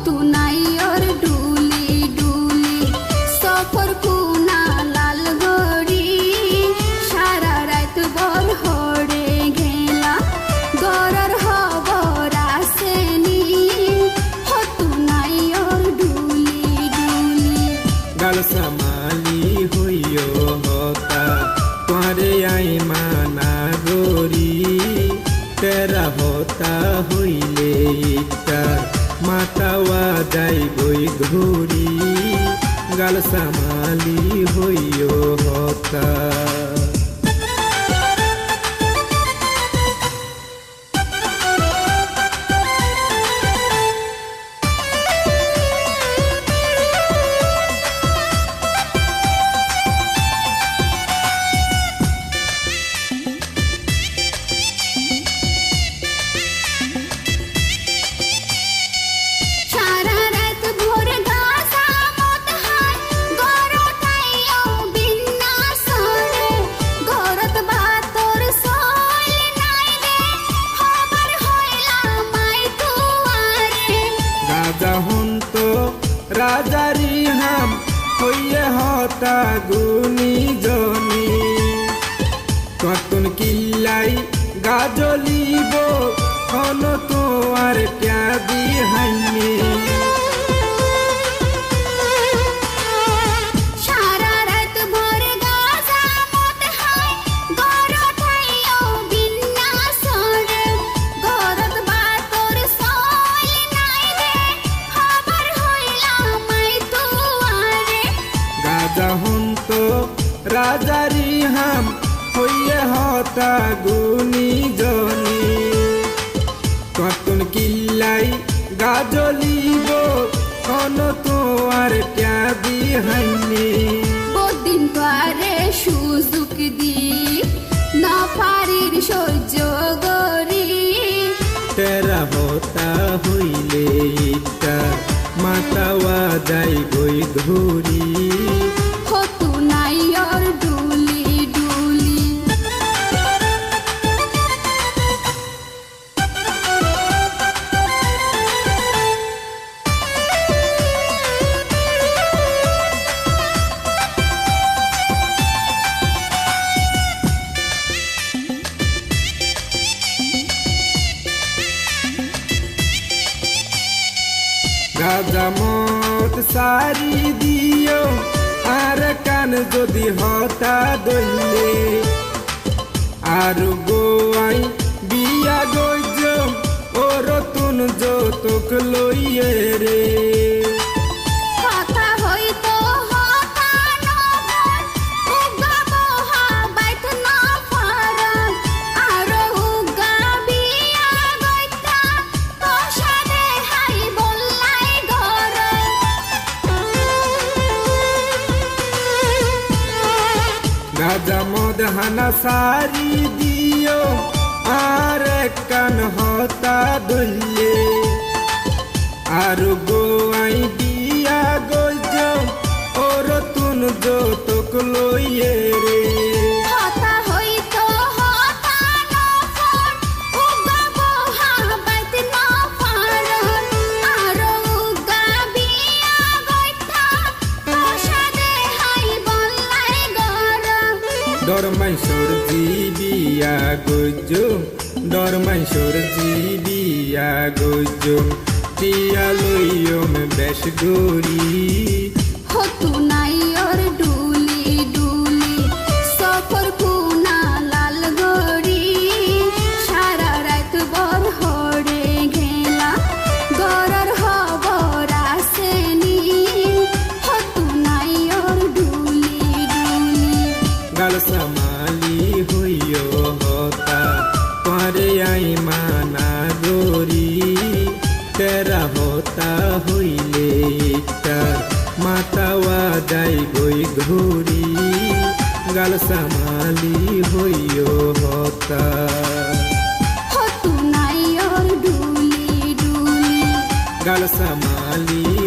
तू नाई और डूली डूली सफर कुना लाल घड़ी सारा रात भर हड़े घेला गरर खबर आसेनी हो तू नाई और डूली डूली गाल समाली हुइयो होता तुम्हारे आई माना गोरी तेरा होता हुईले इतर मातावा जाई गई घूरी गाल समाली हुइयो होता राजारी हम होइए होता गुनी जनी कतुन किल्लाई गाजलिबो हनो तो आर प्यादी हाइने राजारी हम होइए होता गुनी जनी कतुन किल्लाई गाजलिबो हनो तो आर प्यादी हाइने बदिन पारे सुजुक दी ना पारिर सह्य करी तेरा होता हुइले इता मातावा जाई गई घूरी हो तू नाई और डूली डूली राजा मत सारी दियो আর কান যদি হতা দইলে আর গোয়াই বিয়া গইজ ওর তুন যতক লইয়ে রে কথা হইতো হতা নগর উগা বহা বাইত না ফারান আর উগা বিয়া গইতা তো সাদে হাই বললাই ঘর রাজা মদ হানা সারি দিও আর কান হতা দইলে আর গোয়াই বিয়া গইজ ওর তুন যতক লইয়ে রে কথা হইতো হতা নগর উগা বহা বাইত না ফারান আর উগা বিয়া গইতা তো সাদে হাই বললাই ঘর ডরমাইশোর জিবিয়া গজুম ডরমাইশোর জিবিয়া গজুম টিয়া লইয়ম বেশ গরি हो तू नाई और डूली डूली सफर कुना लाल घड़ी सारा रात भर हड़े घेला गरर खबर आसेनी हो तू नाई और डूली डूली गाल समाली हुइयो होता तुम्हारे आई माना गोरी तेरा होता हुइले इतर मातावा जाई गई घूरी गाल समाली हुइयो होता हो तू नाई और डूली डूली गाल समाली